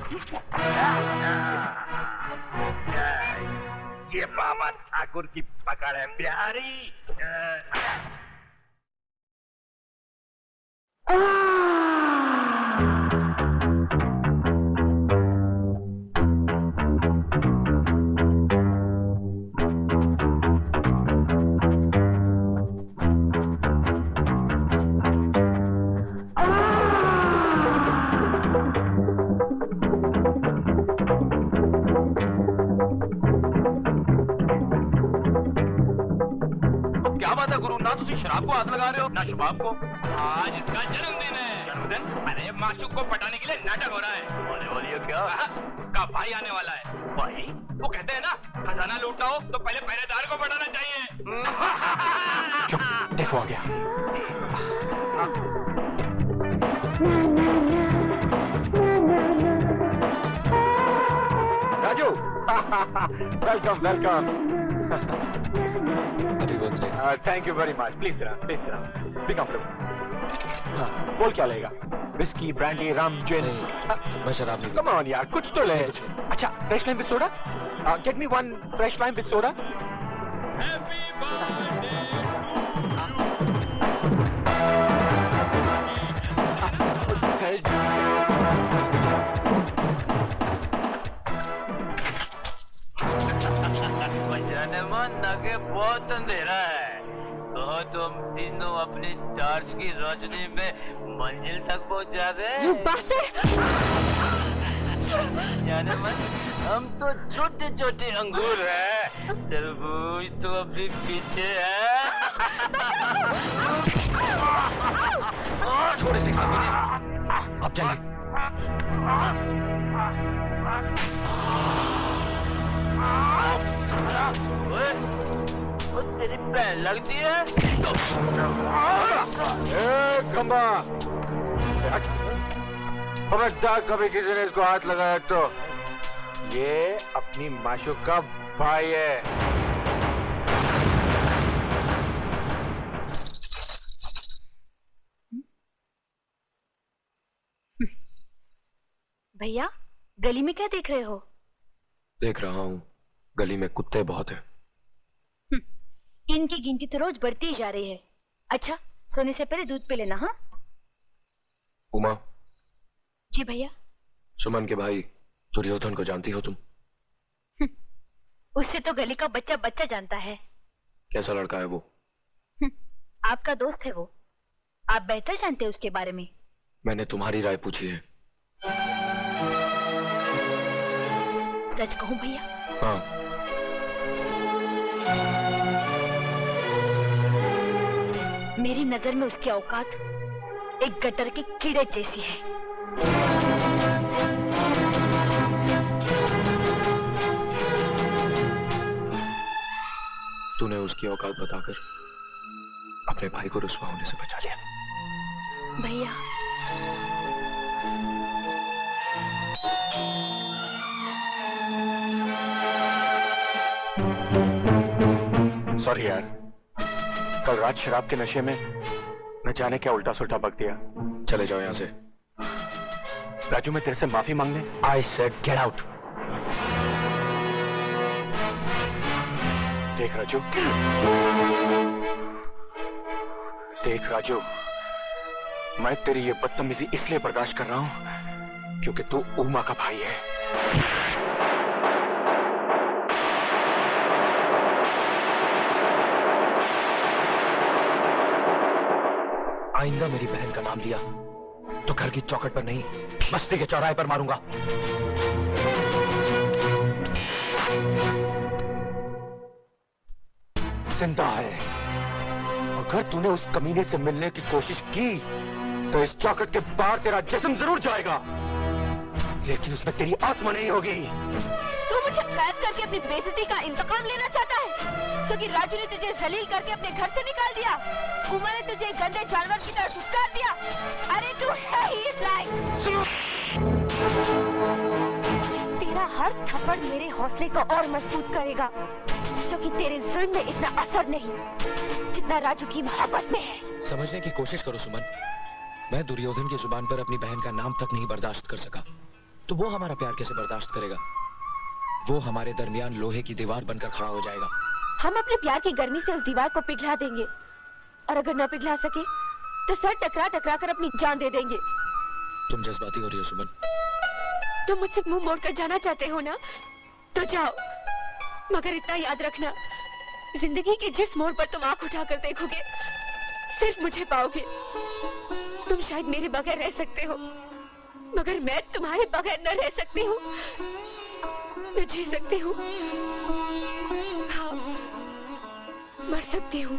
ये बाबा ठाकुर की पकड़ है प्यारी। शराब को हाथ लगा रहे हो ना शबाब को। आज इसका जन्मदिन है। जन्मदिन? अरे माशूक को पटाने के लिए नाटक हो रहा है। होने वाली है क्या? उसका भाई आने वाला है। भाई? वो कहते हैं ना, खजाना लूटना हो तो पहले पहरेदार को पटाना चाहिए। चुप, देखो आ गया। Raju, welcome welcome. Thank you very much. Please please be comfortable. बोल क्या लेगा? विस्की, ब्रांडी, रम, जिन? मैं शराब नहीं। कम ऑन यार, कुछ तो ले। अच्छा, fresh lime with soda? Get me one fresh lime with soda. आगे बहुत अंधेरा है, तो तुम तीनों अपनी टार्च की रोशनी में मंजिल तक पहुंचा दे। जाने मन, हम तो छोटे छोटे अंगूर हैं, तरबूज तो अभी पीछे है। छोटे से कमीने, अब चले। वो तेरी बहन लगती है। खंबा, खबरदार कभी किसी ने इसको हाथ लगाया तो। ये अपनी माशूक का भाई है। भैया, गली में क्या देख रहे हो? देख रहा हूँ, गली में कुत्ते बहुत हैं। इनकी गिनती तो रोज बढ़ती ही जा रही है। अच्छा, सोने से पहले दूध पी लेना। हाँ उमा। जी भैया। सुमन के भाई दुर्योधन को जानती हो तुम? उससे तो गली का बच्चा बच्चा जानता है। कैसा लड़का है वो? आपका दोस्त है वो, आप बेहतर जानते हैं उसके बारे में। मैंने तुम्हारी राय पूछी है। सच कहूं भैया? हाँ। मेरी नजर में उसकी औकात एक गटर के कीड़े जैसी है। तूने उसकी औकात बताकर अपने भाई को रुस्वा होने से बचा लिया। भैया, सॉरी यार, कल रात शराब के नशे में न जाने क्या उल्टा सुल्टा बक दिया। चले जाओ यहाँ से। राजू, मैं तेरे से माफी मांगने। I said get out. देख राजू, देख राजू, मैं तेरी ये बदतमीजी इसलिए बर्दाश्त कर रहा हूं क्योंकि तू उमा का भाई है। आइंदा मेरी बहन का नाम लिया तो घर की चौखट पर नहीं, बस्ती के चौराहे पर मारूंगा। जिंदा है। अगर तूने उस कमीने से मिलने की कोशिश की तो इस चौखट के बाहर तेरा जिस्म जरूर जाएगा, लेकिन उसमें तेरी आत्मा नहीं होगी। तू मुझे कैद करके अपनी बेइज्जती का इंतकाम लेना चाहता है, क्योंकि राजू ने तुझे जलील करके अपने घर से निकाल दिया, उमा ने तुझे गंदे जानवर की तरह दुत्कार दिया। अरे तू है ही इस लायक। तेरा हर थप्पड़ मेरे हौसले को और मजबूत करेगा, क्योंकि तेरे जुल्म में इतना असर नहीं जितना राजू की मोहब्बत में है। समझने की कोशिश करो सुमन, मैं दुर्योधन की जुबान पर अपनी बहन का नाम तक नहीं बर्दाश्त कर सका, तो वो हमारा प्यार कैसे बर्दाश्त करेगा? वो हमारे दरमियान लोहे की दीवार बनकर खड़ा हो जाएगा। हम अपने प्यार की गर्मी से उस दीवार को पिघला देंगे, और अगर न पिघला सके तो सर टकरा टकरा कर अपनी जान दे देंगे। तुम जज्बाती हो रही हो सुमन। तुम मुझसे मुंह मोड़कर जाना चाहते हो ना, तो जाओ, मगर इतना याद रखना, जिंदगी के जिस मोड़ पर तुम आंख उठाकर देखोगे सिर्फ मुझे पाओगे। तुम शायद मेरे बगैर रह सकते हो, मगर मैं तुम्हारे बगैर न रह सकती हूँ, न जी सकती हूँ, हाँ, मर सकती हूँ।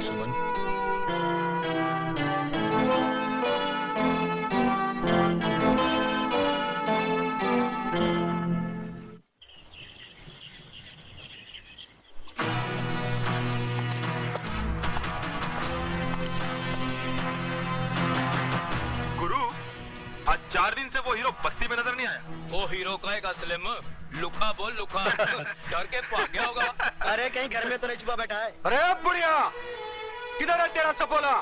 सुमन, आज 4 दिन से वो हीरो बस्ती में नजर नहीं आया। वो हीरो कहेगा स्लिम, लुका बोल लुका। डर के भाग गया होगा। अरे कहीं घर में तो नहीं छुपा बैठा है? अरे बुढ़िया, किधर है तेरा सपोला?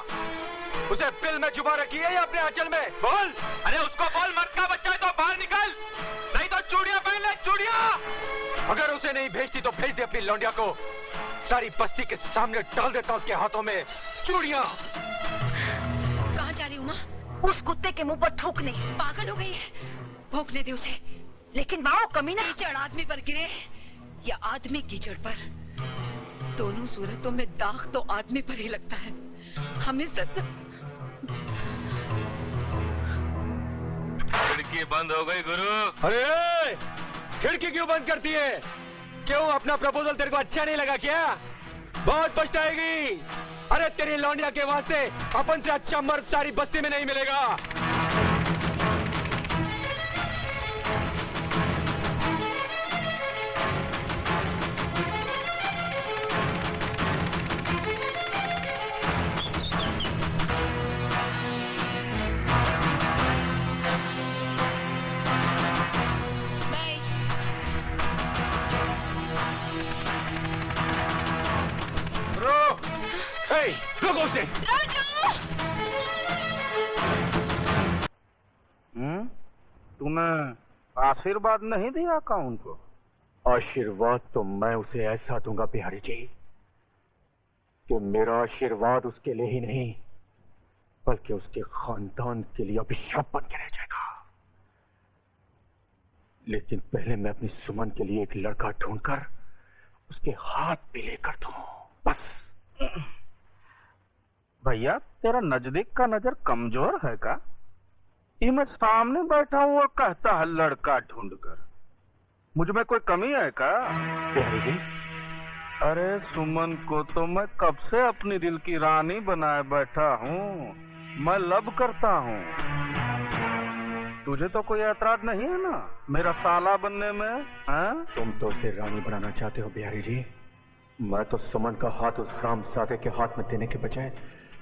उसे पिल में छुपा रखी है या अपने आंचल में? बोल। अरे उसको बोल, मर्द का बच्चा है तो बाहर निकल, नहीं तो चूड़ियां पहन ले, चूड़ियां। अगर उसे नहीं भेजती तो भेज दे अपनी लौंडिया को, सारी बस्ती के सामने डाल देता उसके हाथों में चूड़ियां। कहाँ जा रही उमा? उस कुत्ते के मुंह पर थूकने। पागल हो गई है, भौंकने दे उसे। लेकिन माओ कमीना कीचड़ आदमी पर गिरे या आदमी कीचड़ पर, दोनों सूरतों में दाग तो आदमी पर ही लगता है। हम इज्जत। खिड़की बंद हो गई गुरु। अरे खिड़की क्यों बंद करती है? क्यों, अपना प्रपोजल तेरे को अच्छा नहीं लगा क्या? बहुत पछताएगी। अरे तेरी लौंडिया के वास्ते अपन से अच्छा मर्द सारी बस्ती में नहीं मिलेगा। रुको उसे। तूने आशीर्वाद नहीं दिया काउन को? आशीर्वाद तो मैं उसे ऐसा दूंगा बिहारी जी कि मेरा आशीर्वाद उसके लिए ही नहीं बल्कि उसके खानदान के लिए अभिशाप बन के रह जाएगा। लेकिन पहले मैं अपनी सुमन के लिए एक लड़का ढूंढकर उसके हाथ भी लेकर दूं, बस। भैया तेरा नजदीक का नजर कमजोर है का? ये मैं सामने बैठा हूँ और कहता है लड़का ढूंढकर। मुझ में कोई कमी है का? बिहारी जी, अरे सुमन को तो मैं कब से अपनी दिल की रानी बनाए बैठा हूँ। मैं लब करता हूँ। तुझे तो कोई ऐतराज नहीं है ना मेरा साला बनने में? हाँ? तुम तो उसे रानी बनाना चाहते हो बिहारी जी। मैं तो सुमन का हाथ उस हरामजादे के हाथ में देने के बजाय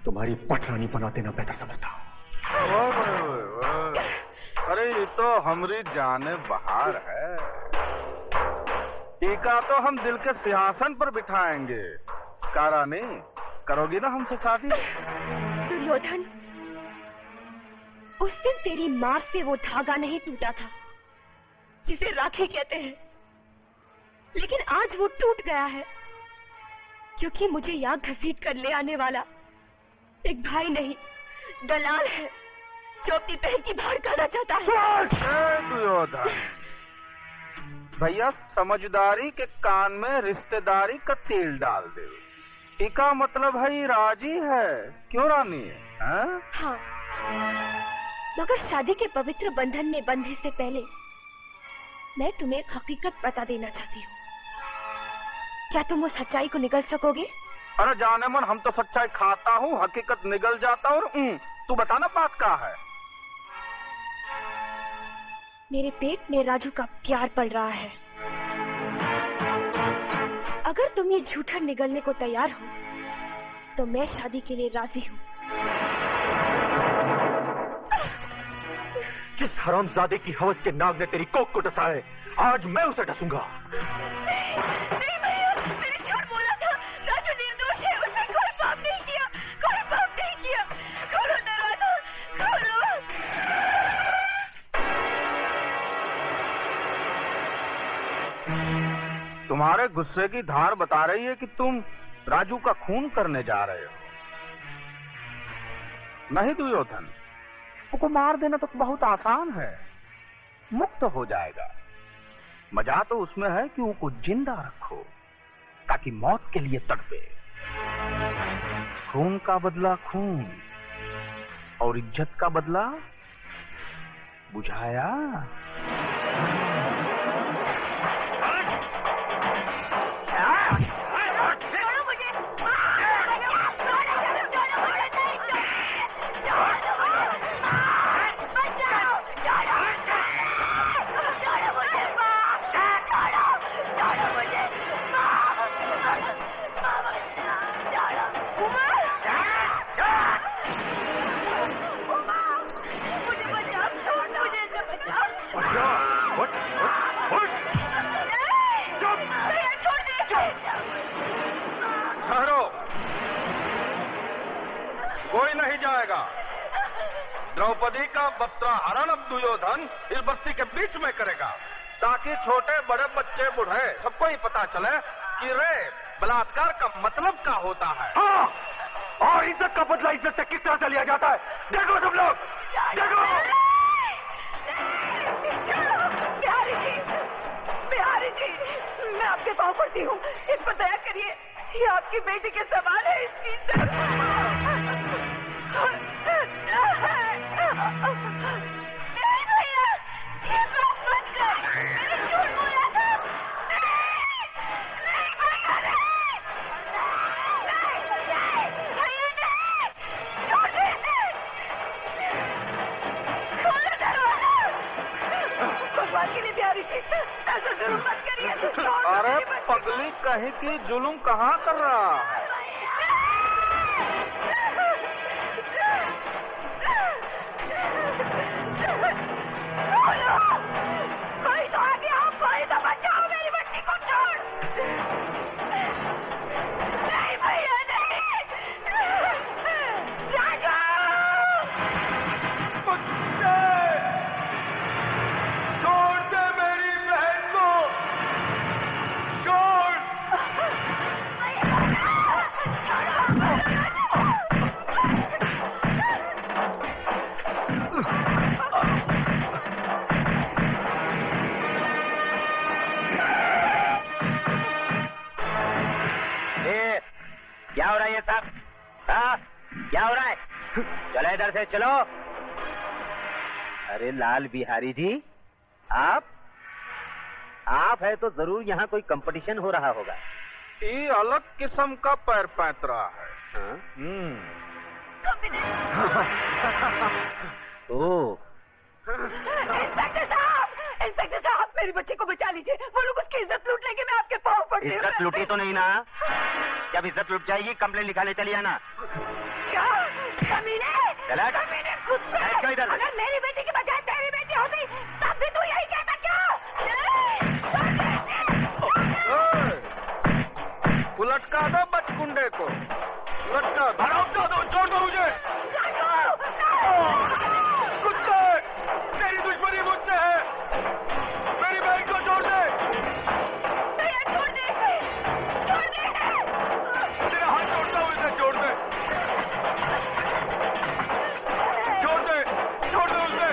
तुम्हारी पटरानी बना देना बेहतर समझता हूँ। अरे ये तो हमारी जाने बहार है। टीका तो हम दिल के सिंहासन पर बिठाएंगे। का रानी, करोगी ना हमसे शादी? दुर्योधन, उस दिन तेरी माँ से वो धागा नहीं टूटा था जिसे राखी कहते हैं, लेकिन आज वो टूट गया है क्योंकि मुझे यहाँ घसीट कर ले आने वाला एक भाई नहीं दलाल है जो अपनी बहन की भाड़ खाना चाहता है। दुर्योधन भैया, समझदारी के कान में रिश्तेदारी का तेल डाल दे। टीका मतलब है राजी है, क्यों रानी? हाँ, मगर शादी के पवित्र बंधन में बंधने से पहले मैं तुम्हें एक हकीकत बता देना चाहती हूँ। क्या तुम उस सच्चाई को निगल सकोगे? अरे जाने मन, हम तो सच्चाई खाता हूँ, हकीकत निगल जाता हूँ। तू बताना बात क्या है? मेरे पेट में राजू का प्यार पल रहा है। अगर तुम ये झूठा निगलने को तैयार हो तो मैं शादी के लिए राजी हूँ। जिस हरामजादे की हवस के नाग ने तेरी कोख को डसा है, आज मैं उसे डसूंगा। नहीं भैया, मैंने झूठ बोला था। राजू निर्दोष है, उसने कोई पाप नहीं किया, कोई पाप नहीं तुम्हारे गुस्से की धार बता रही है कि तुम राजू का खून करने जा रहे हो। नहीं दुर्योधन, उसको मार देना तो बहुत आसान है, मुक्त हो जाएगा। मजा तो उसमें है कि उसको जिंदा रखो ताकि मौत के लिए तड़पे। खून का बदला खून और इज्जत का बदला बुझाया। कोई नहीं जाएगा। द्रौपदी का वस्त्राहरण अब दुर्योधन इस बस्ती के बीच में करेगा, ताकि छोटे बड़े बच्चे बूढ़े सबको ही पता चले कि रे बलात्कार का मतलब क्या होता है। हाँ, और इज्जत का बदला इज्जत से किस तरह से लिया जाता है, देखो तुम लोग, देखो। बिहारी जी, मैं आपके पाँव पड़ती हूँ, इस पर दया करिए। ये आपकी बेटी के सवाल है, इसकी नहीं भैया, ये बात मत कर, मैंने झूठ बोला था। नहीं भैया, नहीं भैया, नहीं, छोड़ दे, खोलो दरवाजा। भगवान के लिए बिहारी जी, ऐसा जरूर मत करिए। अरे पगली कहीं की जुलूम कहाँ कर रहा है? कोई तो आगे आओ, कोई तो बचाओ मेरी बच्ची को। छोड़, नहीं भैया, नहीं, राजू, छोड़ दे मेरी बहन को, छोड़। क्या हो रहा है ये सब? हाँ, क्या हो रहा है? चलो इधर से चलो। अरे लाल बिहारी जी, आप है तो जरूर यहाँ कोई कंपटीशन हो रहा होगा। ये अलग किस्म का पैर पैतरा है। हाँ? इंस्पेक्टर साहब, मेरी बच्ची को बचा लीजिए। वो लोग उसकी इज्जत लूट लेंगे, मैं आपके पाँव पड़ती हूँ। इज्जत लूटी तो नहीं ना? जब इज्जत लूट जाएगी कंप्लेन लिखाने चली आना। क्या कमीने? कमीने, कुत्ते! इधर। अगर मेरी बेटी की बजाय तेरी बेटी होती तब भी तू यही कहता क्या? उलटका दो बचकुंडे को, उलटका दो। छोड़ दो मुझे। कुत्ते, तेरी दुश्मनी मुझसे है, मेरी बहन को छोड़ दे। छोड़ दे, छोड़ दे। तेरा हाथ छोड़ता हूँ, इसे छोड़ दे, छोड़ दे, छोड़ दे उसे।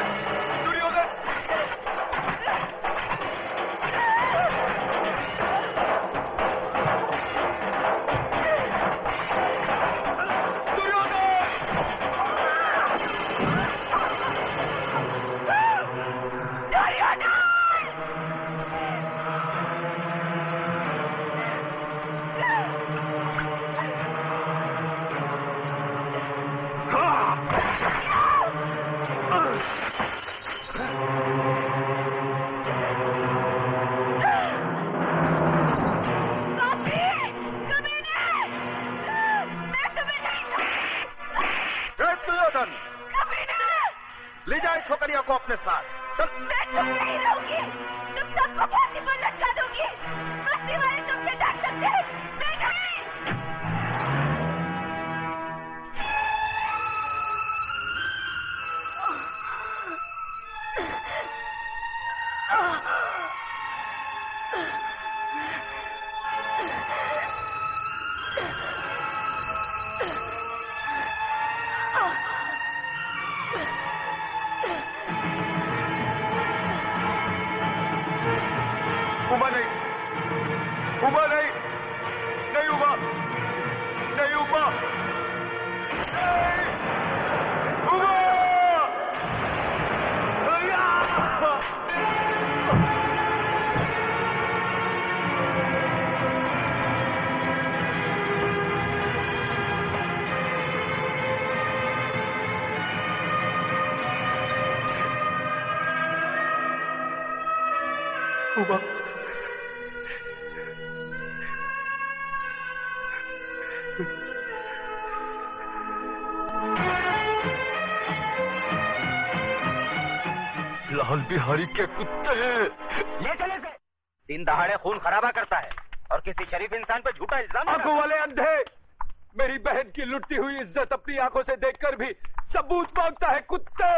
दुर्योधन, ले जाए छोकरिया को अपने साथ। मैं तुम नहीं रहूंगी, तुम सबको फांसी पर लटका दूंगी। बस्ती वाले तुमसे डर सकते हैं, मैं नहीं। हुआ। लाल बिहारी के कुत्ते ले चले से दिन दहाड़े खून खराबा करता है और किसी शरीफ इंसान पे झूठा इल्जाम आंखों वाले अंधे, मेरी बहन की लुटती हुई इज्जत अपनी आंखों से देखकर भी सबूत मांगता है कुत्ते।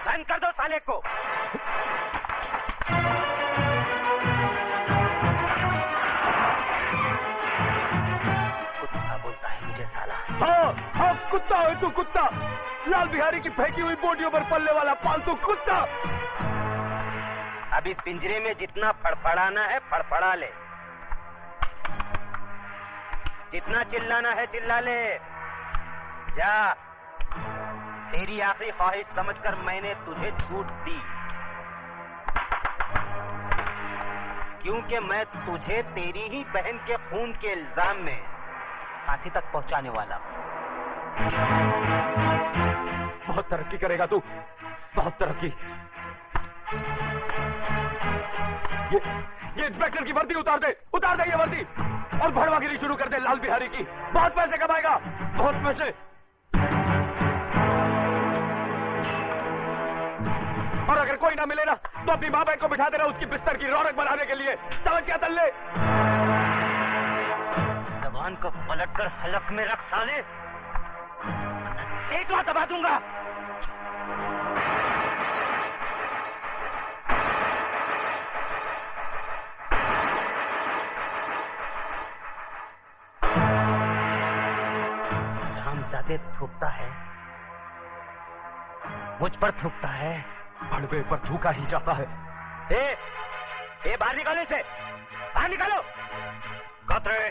बंद कर दो साले को। कुत्ता बोलता है मुझे साला। हाँ कुत्ता है तू, कुत्ता, लाल बिहारी की फेंकी हुई बोटियों पर पलने वाला पालतू कुत्ता। अब इस पिंजरे में जितना फड़फड़ाना है फड़फड़ा ले, जितना चिल्लाना है चिल्ला ले। जा, तेरी आखिरी ख्वाहिश समझकर मैंने तुझे छूट दी, क्योंकि मैं तुझे तेरी ही बहन के खून के इल्जाम में फांसी तक पहुंचाने वाला हूं। बहुत तरक्की करेगा तू, बहुत तरक्की। ये इंस्पेक्टर की वर्दी उतार दे ये वर्दी, और भड़वागिरी शुरू कर दे लाल बिहारी की। बहुत पैसे कमाएगा, बहुत पैसे। और अगर कोई ना मिले ना तो अपनी माँ बहन को बिठा देना उसकी बिस्तर की रौनक बनाने के लिए। समझ क्या तल्ले? जबान को पलट कर हलक में रख साले, एक बात दबा दूंगा। रामजादे थूकता है, मुझ पर थूकता है, भड़वे पर थूका ही जाता है। ए बाहर निकालो इसे, बाहर निकालो। कतरे